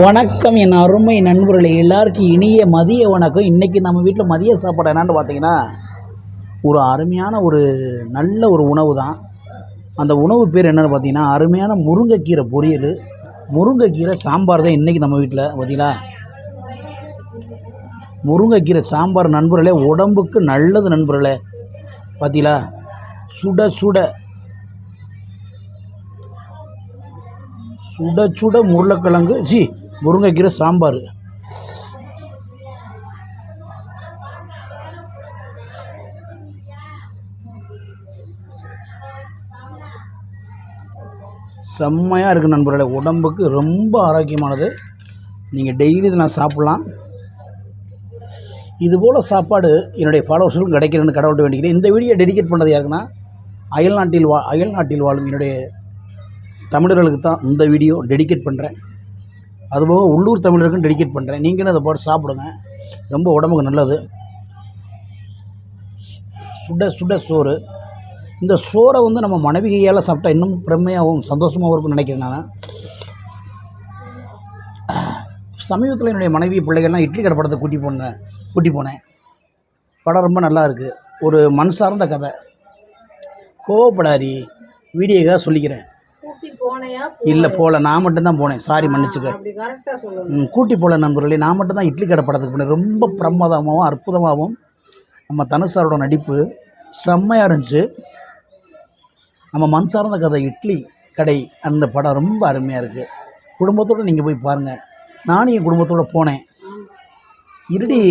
வணக்கம் என் அருமை நண்பர்களே, எல்லாருக்கும் இனிய மதிய வணக்கம். இன்றைக்கி நம்ம வீட்டில் மதிய சாப்பாடு என்னான்னு பார்த்தீங்கன்னா, ஒரு அருமையான நல்ல ஒரு உணவு தான். அந்த உணவு பேர் என்னென்னு பார்த்தீங்கன்னா, அருமையான முருங்கைக்கீரை பொரியல், முருங்கைக்கீரை சாம்பார் தான் இன்றைக்கி நம்ம வீட்டில். பார்த்தீங்களா, முருங்கைக்கீரை சாம்பார் நண்பர்களே, உடம்புக்கு நல்லது நண்பர்களே. பார்த்தீங்களா, சுட சுட சுட சுட உருளைக்கிழங்கு முருங்கைக்கீரை சாம்பார். செம்மையாக இருக்குது நண்பர்களே, உடம்புக்கு ரொம்ப ஆரோக்கியமானது. நீங்கள் டெய்லி இதெல்லாம் சாப்பிட்லாம். இதுபோல் சாப்பாடு என்னுடைய ஃபாலோவர்ஸுக்கும் கிடைக்கிறேன்னு கடவுள்கிட்ட வேண்டிக்கிறேன். இந்த வீடியோ டெடிகேட் பண்ணது யாருக்குன்னா, அயல்நாட்டில் வாழும் என்னுடைய தமிழர்களுக்கு தான் இந்த வீடியோ டெடிகேட் பண்ணுறேன். அதுபோக உள்ளூர் தமிழருக்கும் டெடிகேட் பண்ணுறேன். நீங்களும் அதை போட்டு சாப்பிடுங்க, ரொம்ப உடம்புக்கு நல்லது. சுட சுட சோறு. இந்த சோறை நம்ம மனைவி கையால் சாப்பிட்டா இன்னும் பெருமையாகவும் சந்தோஷமாகவும் இருக்கும்னு நினைக்கிறேன். நான் சமீபத்தில் என்னுடைய மனைவி பிள்ளைகள்லாம் இட்லி கடை படத்தை கூட்டி போனேன். படம் ரொம்ப நல்லா இருக்குது. ஒரு மண் சார்ந்த கதை. கோவப்படாதி, வீடியோக்காக சொல்லிக்கிறேன். இல்லை போகல, நான் மட்டும்தான் போனேன். சாரி, மன்னிச்சுக்க. கூட்டி போகல நண்பர்களே, நான் மட்டும்தான் இட்லி கடை படத்துக்கு போனேன். ரொம்ப பிரமாதமாகவும் அற்புதமாகவும் நம்ம தனுஷாரோட நடிப்பு செம்மையாக இருந்துச்சு. நம்ம மண் சார்ந்த கதை இட்லி கடை, அந்த படம் ரொம்ப அருமையாக இருக்குது. குடும்பத்தோடு நீங்கள் போய் பாருங்கள். நானும் என் குடும்பத்தோடு போனேன். இருடி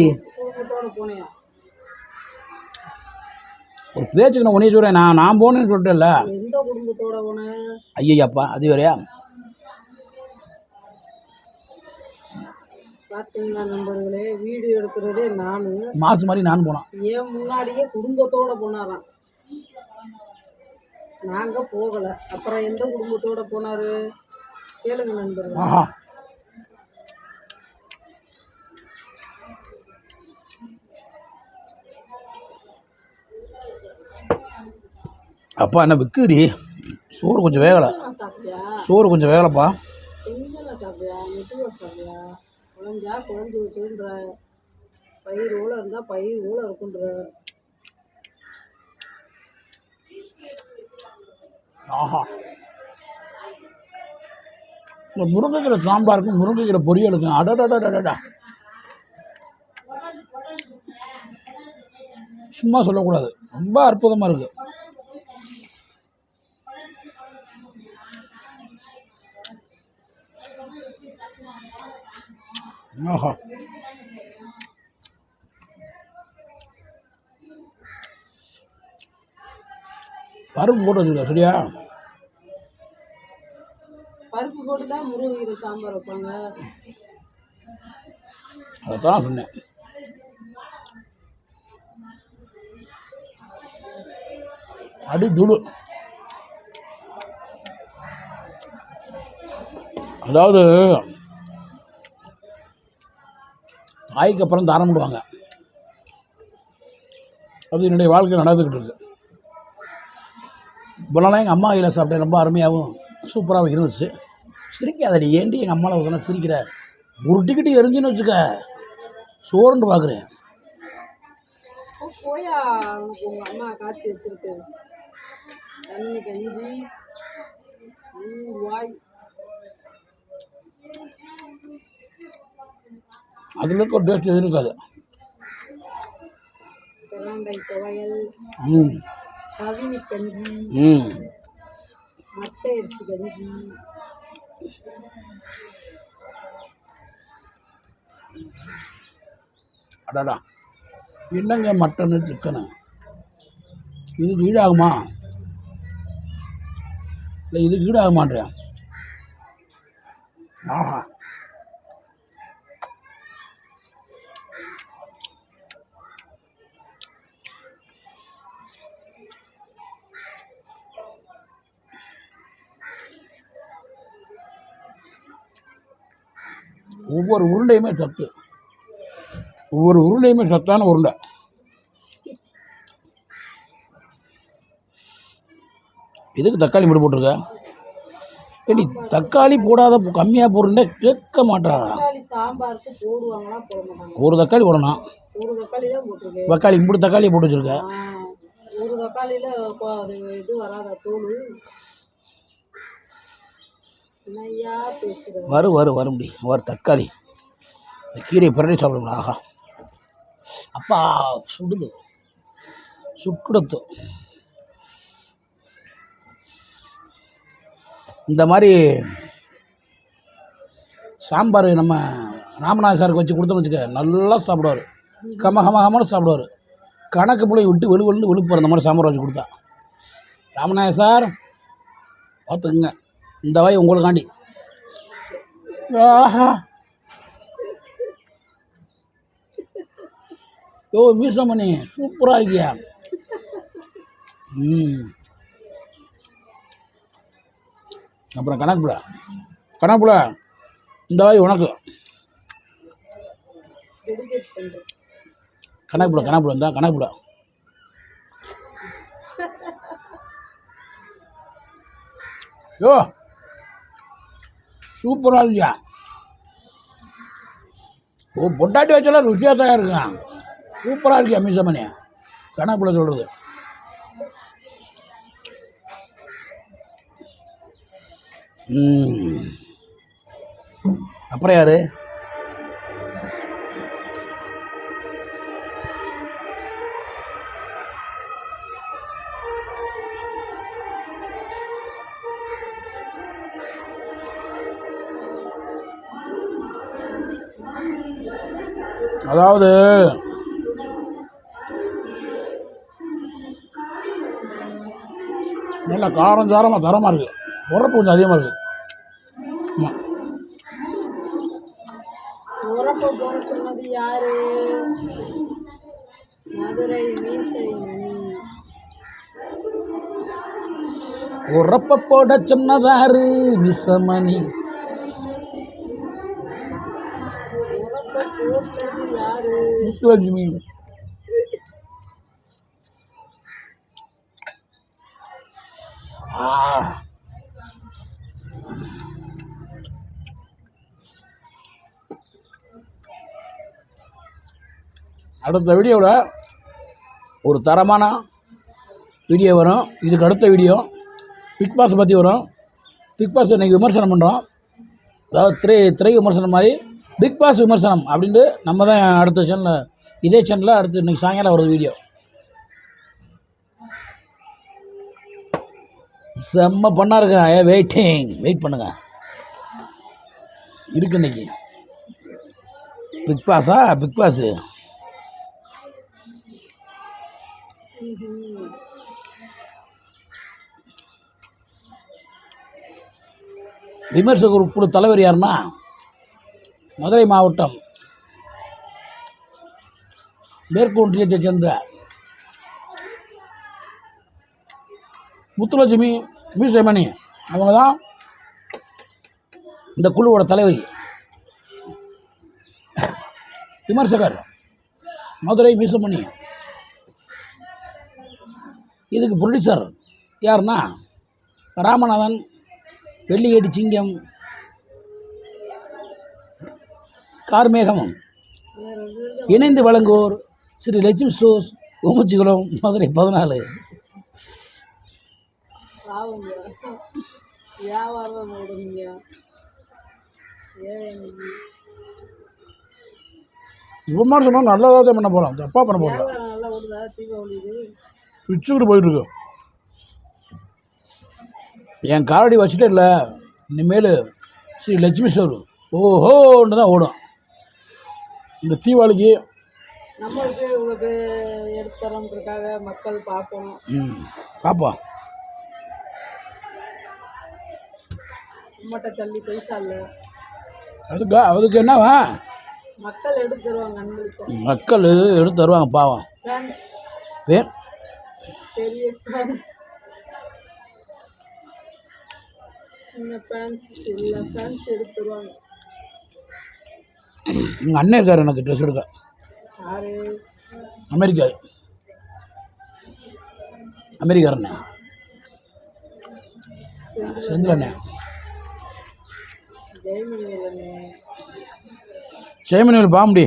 ஒரு பேச்சுக்கு நான் உன்னைய சொல்கிறேன். நான் போனேன்னு சொல்லிட்டேன்ல. ஐயாப்பா, அது வேறையா? பார்த்தீங்களா நண்பர்களே, வீடியோ எடுக்கிறதே மார்ச் மாதிரி நான் போனேன். ஏன் முன்னாடியே குடும்பத்தோட போனாராம், நாங்க போகல. அப்புறம் எந்த குடும்பத்தோட போனாரு கேளுங்க நண்பர்களே. அப்பா என்ன விற்குது? சோறு கொஞ்சம் வேகலை. சோறு கொஞ்சம் வேகலைப்பா. குழஞ்சா குழஞ்சி வச்சுன்ற, பயிர் ஓலை இருந்தால் பயிர் ஓலை இருக்குன்ற. ஆஹா, இந்த முருங்கைக்கீரை சாம்பாருக்கும் முருங்கைக்கீரை பொரியலுக்கும் அடடடடடா, சும்மா சொல்லக்கூடாது, ரொம்ப அற்புதமாக இருக்குது. ஆஹா, பருப்பு போட்டு வச்சுருக்கா சரியா? பருப்பு போட்டு தான் முருங்கைக்கீரை சாம்பார் வைப்பாங்க. அதைத்தான் சொன்னேன். அடி துடு. அதாவது தாய்க்கு அப்புறம் தாரம் விடுவாங்க. அது என்னுடைய வாழ்க்கையில் நடந்துக்கிட்டு இருக்கு. இப்போலாம் எங்கள் அம்மா கையில் சாப்பிட்டேன், ரொம்ப அருமையாகவும் சூப்பராகவும் இருந்துச்சு. சிரிக்காதடி, ஏன்டி எங்கள் அம்மாவில் ஒருத்தனை சிரிக்கிற? உருட்டிக்கிட்டு எரிஞ்சுன்னு வச்சுக்க, சோறுன்னு பார்க்குறேன். போயா உங்கள் அம்மா காய்ச்சி வச்சிருக்கு தண்ணி கஞ்சி வாய். அதில் இருக்க ஒரு டேஸ்ட் எதுவும் இருக்காது. தேங்காய் துவையல், கவினி கஞ்சி, மட்டை அரிசி கஞ்சி. அடாடா, என்னங்க மட்டனு சிக்கனு, இதுக்கு ஈடாகுமா? இல்லை இதுக்கு ஈடாகுமான்றேன். ஆஹா, ஒவ்வொரு உருண்டையுமே சத்து, ஒவ்வொரு உருண்டையுமே சத்தான உருண்டை. இதுக்கு தக்காளி மட்டும் போட்டிருக்க. ஏடி தக்காளி போடாத கம்மியாக போடுறேன்னா கேட்க மாட்டாங்க. தக்காளி சாம்பாருக்கு போடுவாங்களா போட மாட்டாங்க. ஒரு தக்காளி போடணும். ஒரு தக்காளி தான் போட்டிருக்கேன். தக்காளி 3 தக்காளியை போட்டு வச்சுருக்கேன். ஒரு தக்காளியில் அது இது வராதா தோல்? என்னையா பேசுகிறேன். வரும் முடி ஒரு தக்காளி இந்த கீரையை புரட்டி சாப்பிடுங்களா? ஆஹா அப்பா சுடுது சுட்டுடத்து. இந்த மாதிரி சாம்பார் நம்ம ராமநாத சாருக்கு வச்சு கொடுத்தோம்னு வச்சுக்க நல்லா சாப்பிடுவார். கமகமகமான சாப்பிடுவார். கணக்கு பிள்ளை விட்டு வெளுவெளுன்னு வெளுப்பார் இந்த மாதிரி சாம்பார் வச்சு கொடுத்தா. ராமநாத சார் பார்த்துக்குங்க, இந்த வாய் உங்களுக்காண்டி. ஆஹா யோ மீசமணி சூப்பராக இருக்கியா? அப்புறம் கணக்குப்புல இந்த வாய் உனக்கு. கணக்குப்புல இந்த கணக்குப்புல யோ சூப்பராக இருக்கியா? ஓ பொட்டாட்டி வச்சாலும் ருசியாக தான் இருக்கான். சூப்பராக இருக்கியா மீசமணி? கணக்குப்புல சொல்கிறது. அப்புறம் யாரு? அதாவது நல்ல காரம் சாரமாக தரமாக இருக்குது. உரப்பு கொஞ்சம் அதிகமாக இருக்குது. ஆமாம் உரப்பு போட சொன்னது யாரு? மதுரை மீசை மணி. உரப்ப போட சொன்னதாரு மீசமணி. உரப்ப போட்டது யாரு? முத்துலட்சுமி. அடுத்த வீடியோவில் ஒரு தரமான வீடியோ வரும். இதுக்கு அடுத்த வீடியோ பிக் பாஸ் பற்றி வரும். பிக் பாஸ் இன்றைக்கி விமர்சனம் பண்ணுறோம். அதாவது திரை விமர்சனம் மாதிரி பிக் பாஸ் விமர்சனம் அப்படின்ட்டு நம்ம தான் அடுத்த சேனலில் இதே சேனலில் அடுத்து இன்றைக்கி சாயங்காலம் வருது வீடியோ. செம்ம பண்ணா இருக்கா. வெயிட் பண்ணுங்க. இருக்கு இன்னைக்கு பிக் பாஸு விமர்சகர் குழு தலைவர் யாருன்னா மதுரை மாவட்டம் மேற்கு ஒன்றியத்தைச் சேர்ந்த முத்துலட்சுமி மீசமணி. அவங்க தான் இந்த குழுவோட தலைவர். விமர்சகர் மதுரை மீசமணி. இதுக்கு ப்ரொடியூசர் யாருன்னா ராமநாதன், வெள்ளியேடி சிங்கம், கார்மேகம். இணைந்து வழங்குவோர் ஸ்ரீ லட்சுமி ஸ்டோர்ஸ், உமச்சிகுளம், மதுரை 14. வியாபாரம் ஓடுங்க. விமர்சனம் நல்லதாக தான் பண்ண போகிறோம், தப்பாக பண்ண போகிறோம். நல்லா ஓடுதா? தீபாவளி பிச்சுக்கிட்டு போயிட்டுருக்கு. என் காலடி வச்சுட்டே இல்லை. இனிமேல் ஸ்ரீ லட்சுமி ஸ்டோர் ஓஹோன்னு தான் ஓடும். இந்த தீபாவளிக்கு நம்மளுக்கு எடுத்துறோன்றதுக்காக மக்கள் பார்ப்போம். பார்ப்போம். உம்மட்ட தள்ளி பைசா இல்லை. அதுக்கு என்னவா? மக்கள் எடுத்து தருவாங்க. மக்கள் எடுத்து தருவாங்க. பாவம் பெரிய ஃபேன்ஸ், சின்ன ஃபேன்ஸ் எல்லா ஃபேன்ஸ் எடுத்து தருவாங்க. எங்கள் அண்ணன் இருக்கார் எனக்கு ட்ரெஸ் எடுக்க. யாரு? அமெரிக்காரண்ணே செந்தில் அண்ணே. ஜெயமணி ஜெயமணியில் பாம்படி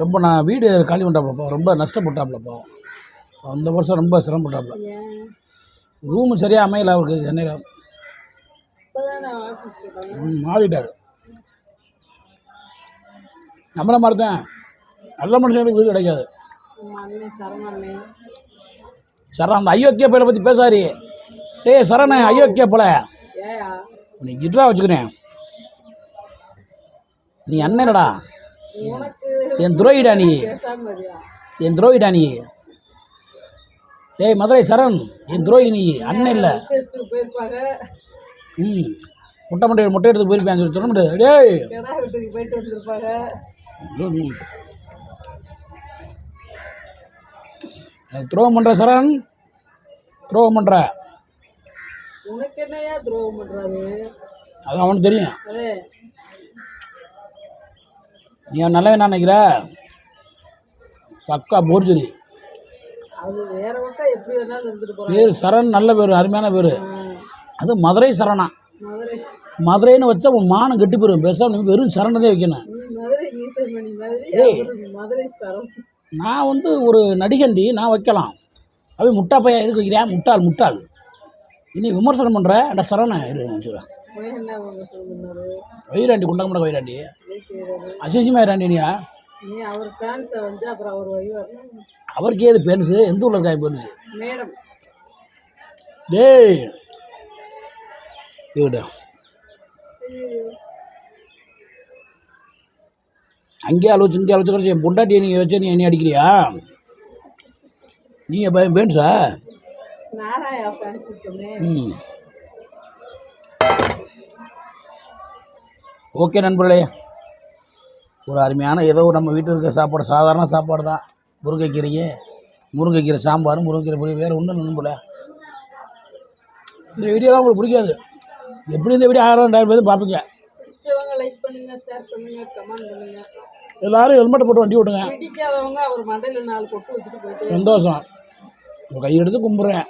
ரொம்ப நான் வீடு காலி பண்ணுறாப்புலப்பா, ரொம்ப நஷ்டப்பட்டாப்புலப்பா. அந்த வருஷம் ரொம்ப சிரமப்பட்டாப்புல. ஏன் ரூமு சரியாக அமையல அவருக்கு சென்னையில். இப்போதான் நான் ஆஃபீஸ் போட்டாங்க. மாறிட்டார். நம்மள மாதிரி தான் நல்ல மனுஷங்களுக்கு வீடு கிடைக்காது. அண்ணன் சரணண்ணே சரண் அந்த அயோக்கிய பையனை பற்றி பேசாரி. டேய் சரண அயோக்கிய போல ஏயா நீ ஜிட்ரா வச்சுக்கிறேன். நீ அண்ணனடா, உனக்கு என் துரோகிடா நீ, பேசாம இருயா. என் துரோகிடா நீ. டேய் மதுரை சரண் என் துரோகி நீ, அண்ணன் இல்லை. விசேஷத்துக்கு போயிருப்பாங்க, முட்டை எடுத்து போயிருப்பேன் சொல்ல முடியாது. டேய் கிடா வீட்டுக்கு போயிட்டு வந்திருப்பாங்க. எனக்கு துரோகம் பண்ணுற சரண், துரோகம் பண்ணுற. உனக்கு என்னையா துரோகம் பண்றாரு? அது அவனுக்கு தெரியும். அதே நீ நல்லவன் நினைக்கிற பக்கா போர்ஜரி. அது வேற பக்கம் எப்படி வேணாலும் இருந்துட்டு போறாங்க. பேர் சரண், நல்ல பேர், அருமையான பேர். அது மதுரை சரணா. மதுரை மதுரைன்னு வச்சா உன் மானம் கெட்டு போயிடும். பேசாம நீ வெறும் சரணதே வைக்கணும். நீ மதுரை மீசமணி மாதிரி, அவரு மதுரை சரம். நான் வந்து ஒரு நடிகண்டி, நான் வைக்கலாம். அவன் முட்டா பையன் எதுக்கு வைக்கிறேன்? முட்டாள் முட்டாள். இனி விமர்சனம் பண்ணுற அந்த சரணை வச்சுக்கிறேன். என்ன சொன்னாரு? வைராண்டி குண்டகமுட வைராண்டி அசிசிமா வைராண்டினியா. நீ அவர் ஃபேன்ஸை வந்து அப்புறம் அவர் வைவார். அவருக்கு ஏது பேன்ஸு? எந்த ஊரில் இருக்காங்க பேன்ஸு? மேடம் டேய் இவிட அங்கேயே ஆலோச்சு இங்கே ஆலோச்சு கிடச்சி என் பொண்டாட்டியை நீங்கள் வச்சு நீ என்ன அடிக்கிறியா? நீ பயம் பேன்ஸா? நானா என் ஃபேன்ஸு சொன்னேன். ஓகே நண்பர்களே, ஒரு அருமையான ஏதோ நம்ம வீட்டில் இருக்க சாப்பாடு, சாதாரண சாப்பாடு தான். முருங்கைக்கீரை சாம்பார், முருங்கைக்கீரை பொடி, வேறு ஒன்றும் நண்பர்களே. இந்த வீடியோலாம் உங்களுக்கு பிடிக்காது. எப்படி இந்த வீடியோ 1000-2000 பேர் பார்ப்பீங்க. பிடிச்சவங்க லைக் பண்ணுங்க, ஷேர் பண்ணுங்க, கமெண்ட் பண்ணுங்க. எல்லோரும் ஹெல்மெட்டை போட்டு வண்டி ஓட்டுங்க. பிடிக்காதவங்க அவர் மண்டையில் 4 கொட்டு வச்சுட்டு போயிட்டு சந்தோஷம். ஒரு கையெடுத்து கும்பிட்றேன்.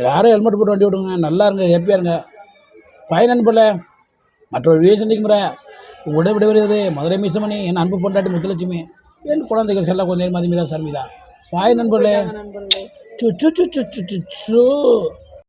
எல்லாரும் ஹெல்மெட் போட்டு வண்டி ஓட்டுங்க. நல்லா இருங்க, ஹாப்பியாக இருங்க. பாய் நண்பர்களே, மற்றொரு வீடியோ சந்திக்கும் முறை உங்களுடைய விடைபெறுவது மதுரை மீசமணி, என் அன்பு பொண்டாட்டி முத்துலட்சுமி, என் குழந்தைகள் செல்ல கொஞ்சம் மதிமிதா சர்மிதா. பாய் நண்பர்களே. நண்பர்களே சு சு சு சு சு சு